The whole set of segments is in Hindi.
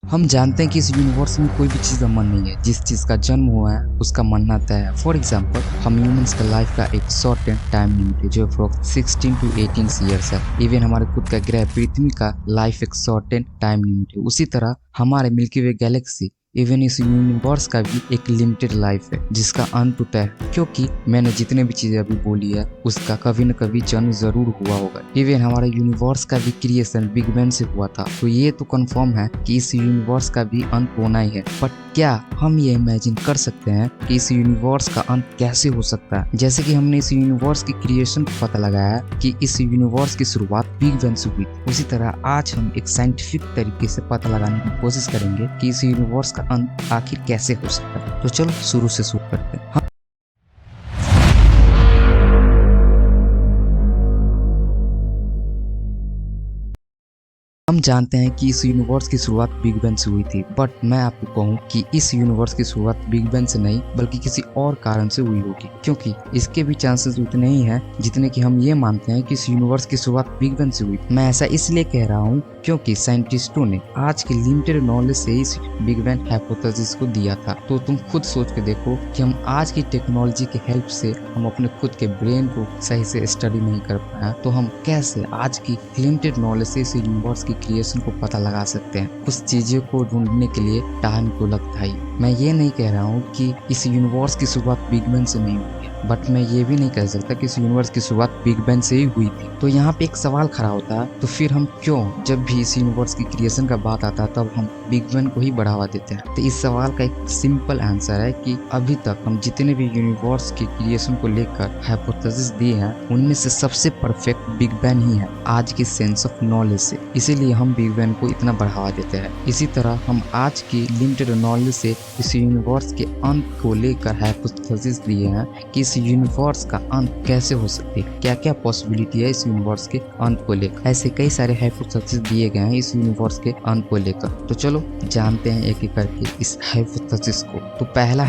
हम जानते हैं कि इस यूनिवर्स में कोई भी चीज़ अमर नहीं है। जिस चीज़ का जन्म हुआ है उसका मरना तय है। फॉर एग्जाम्पल, हम ह्यूमंस का लाइफ का एक शॉर्ट टाइम लिमिट है जो अप्रोक्स 16 to 18 ईयर्स है। इवन हमारे खुद का ग्रह पृथ्वी का लाइफ एक शॉर्ट टाइम लिमिट है। उसी तरह हमारे मिल्की वे गैलेक्सी, इवन इस यूनिवर्स का भी एक लिमिटेड लाइफ है जिसका अंत तय है। क्योंकि मैंने जितने भी चीजें अभी बोली है उसका कभी न कभी जन्म जरूर हुआ होगा। इवन हमारे यूनिवर्स का भी क्रिएशन बिग बैंग से हुआ था, तो ये तो कंफर्म है कि इस यूनिवर्स का भी अंत होना ही है। बट क्या हम ये इमेजिन कर सकते हैं कि इस यूनिवर्स का अंत कैसे हो सकता है? जैसे कि हमने इस यूनिवर्स की क्रिएशन को पता लगाया कि इस यूनिवर्स की शुरुआत बिग बैंग से हुई थी, उसी तरह आज हम एक साइंटिफिक तरीके से पता लगाने की कोशिश करेंगे कि इस यूनिवर्स का अंत आखिर कैसे हो सकता है। तो चलो शुरू से शुरू करते हैं। हम जानते हैं कि इस यूनिवर्स की शुरुआत बिग बैंग से हुई थी, बट मैं आपको कहूँ कि इस यूनिवर्स की शुरुआत बिग बैंग से नहीं बल्कि किसी और कारण से हुई होगी, क्योंकि इसके भी चांसेस उतने ही हैं जितने कि हम ये मानते हैं कि इस यूनिवर्स की शुरुआत बिग बैंग से हुई। मैं ऐसा इसलिए कह रहा हूँ क्योंकि साइंटिस्टों ने आज के लिमिटेड नॉलेज से इस बिग बैंग हाइपोथेसिस को दिया था। तो तुम खुद सोच के देखो कि हम आज की टेक्नोलॉजी के हेल्प से हम अपने खुद के ब्रेन को सही से स्टडी नहीं कर पाए, तो हम कैसे आज की लिमिटेड नॉलेज से इस यूनिवर्स की क्रिएशन को पता लगा सकते हैं? कुछ चीजों को ढूंढने के लिए टाइम तो लगता ही। मैं ये नहीं कह रहा हूँ कि इस यूनिवर्स की शुरुआत बिग बैंग से नहीं हुई है, बट मैं ये भी नहीं कह सकता कि इस यूनिवर्स की शुरुआत बिग बैंग से ही हुई थी। तो यहाँ पे एक सवाल खड़ा होता है, तो फिर हम क्यों जब भी इस यूनिवर्स की क्रिएशन का बात आता है तब हम बिग बैंग को ही बढ़ावा देते हैं? तो इस सवाल का एक सिंपल आंसर है कि अभी तक हम जितने भी यूनिवर्स की क्रिएशन को लेकर हाइपोथेसिस दिए हैं उनमें से सबसे परफेक्ट बिग बैंग ही है आज की सेंस ऑफ नॉलेज से। इसीलिए हम बिग बैंग को इतना बढ़ावा देते हैं। इसी तरह हम आज की लिमिटेड नॉलेज से इस यूनिवर्स के अंत को लेकर हाइपोथेसिस दिए हैं कि इस यूनिवर्स का अंत कैसे हो सकती है, क्या क्या पॉसिबिलिटी है इस यूनिवर्स के अंत को लेकर। ऐसे कई सारे हाइपोथेसिस दिए गए हैं इस यूनिवर्स के अंत को लेकर। तो चलो जानते हैं एक एक करके इस हाइपोथेसिस को। तो पहला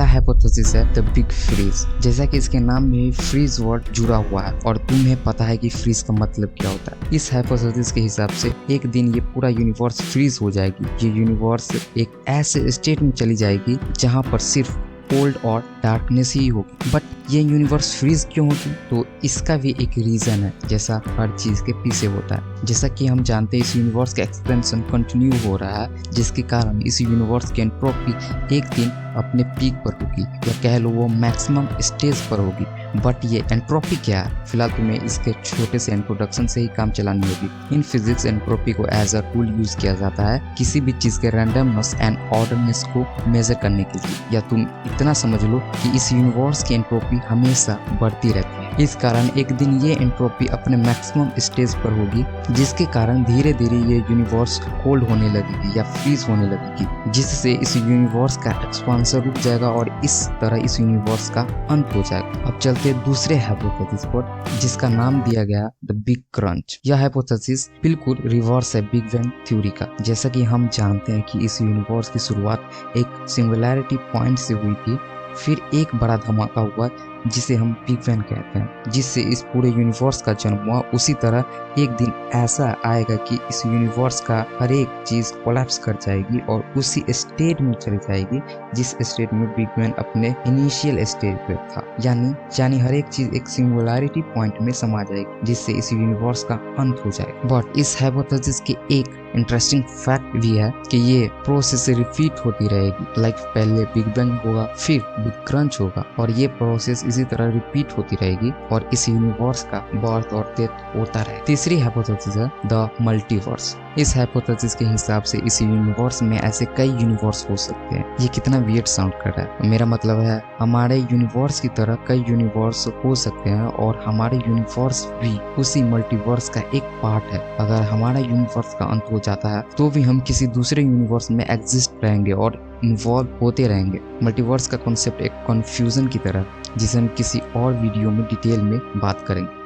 हाइपोथेसिस है द बिग फ्रीज। जैसा कि इसके नाम में फ्रीज वर्ड जुड़ा हुआ है और तुम्हें पता है कि फ्रीज का मतलब क्या होता है। इस हाइपोथेसिस के हिसाब से एक दिन ये पूरा यूनिवर्स फ्रीज हो जाएगी। ये यूनिवर्स एक ऐसे स्टेट में चली जाएगी जहां पर सिर्फ कोल्ड और डार्कनेस ही होगी। बट ये यूनिवर्स फ्रीज क्यों होगी? तो इसका भी एक रीजन है, जैसा हर चीज के पीछे होता है। जैसा कि हम जानते हैं इस यूनिवर्स का एक्सपेंशन कंटिन्यू हो रहा है, जिसके कारण इस यूनिवर्स की एंट्रोपी एक दिन अपने पीक पर होगी, या कह लो वो मैक्सिमम स्टेज पर होगी। बट ये एंट्रोपी क्या है? फिलहाल तुम्हें इसके छोटे से इंट्रोडक्शन से ही काम चलानी होगी। इन फिजिक्स एंट्रोपी को एज अ टूल यूज किया जाता है किसी भी चीज के रैंडमनेस एंड ऑर्डरनेस को मेजर करने के लिए। या तुम इतना समझ लो कि इस यूनिवर्स की एंट्रोपी हमेशा बढ़ती रहती है। इस कारण एक दिन ये एंट्रोपी अपने मैक्सिमम स्टेज पर होगी, जिसके कारण धीरे धीरे ये यूनिवर्स कोल्ड होने लगेगी या फ्रीज होने लगेगी, जिससे इस यूनिवर्स का एक्सपांशन रुक जाएगा और इस तरह इस यूनिवर्स का अंत हो जाएगा। अब चलते हैं दूसरे हाइपोथेसिस पर, जिसका नाम दिया गया द बिग क्रंच। यह हाइपोथेसिस बिल्कुल रिवर्स है बिग बैंग थ्योरी का। जैसा कि हम जानते हैं कि इस यूनिवर्स की शुरुआत एक सिंगुलैरिटी पॉइंट से हुई थी, फिर एक बड़ा धमाका हुआ जिसे हम बिग बैंग कहते हैं, जिससे इस पूरे यूनिवर्स का जन्म हुआ। उसी तरह एक दिन ऐसा आएगा कि इस यूनिवर्स का हर एक चीज कोलैप्स कर जाएगी और उसी स्टेट में चली जाएगी जिस स्टेट में बिग बैंग अपने इनिशियल स्टेज पे था। यानी हर एक चीज एक सिंगुलैरिटी पॉइंट में समा जाएगी, जिससे इस यूनिवर्स का अंत हो जाएगा। बट इस हाइपोथेसिस के एक इंटरेस्टिंग फैक्ट भी है कि ये प्रोसेस रिपीट होती रहेगी। लाइक पहले बिग बैंग होगा, फिर बिग क्रंच होगा, और ये प्रोसेस इसी तरह रिपीट होती रहेगी और इस यूनिवर्स का बर्थ और डेथ होता रहे। तीसरी हाइपोथेसिस है द मल्टीवर्स। इस हाइपोथेसिस के हिसाब से इस यूनिवर्स में ऐसे कई यूनिवर्स हो सकते हैं। ये कितना वियर्ड साउंड कर रहा है। मेरा मतलब है हमारे यूनिवर्स की तरह कई यूनिवर्स हो सकते हैं और हमारे यूनिवर्स भी उसी मल्टीवर्स का एक पार्ट है। अगर हमारा यूनिवर्स का अंत हो जाता है तो भी हम किसी दूसरे यूनिवर्स में एग्जिस्ट रहेंगे और इन्वॉल्व होते रहेंगे। मल्टीवर्स का कॉन्सेप्ट एक कंफ्यूजन की तरह, जिसे हम किसी और वीडियो में डिटेल में बात करेंगे।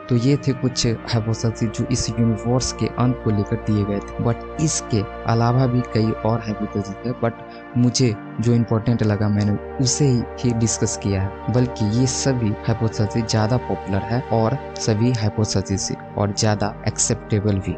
तो ये थे कुछ हाइपोथेसिस जो इस यूनिवर्स के अंत को लेकर दिए गए थे। बट इसके अलावा भी कई और हाइपोथेसिस है, बट मुझे जो इम्पोर्टेंट लगा मैंने उसे ही डिस्कस किया है। बल्कि ये सभी हाइपोथेसिस ज़्यादा पॉपुलर है और सभी हाइपोथेसिस और ज़्यादा एक्सेप्टेबल भी।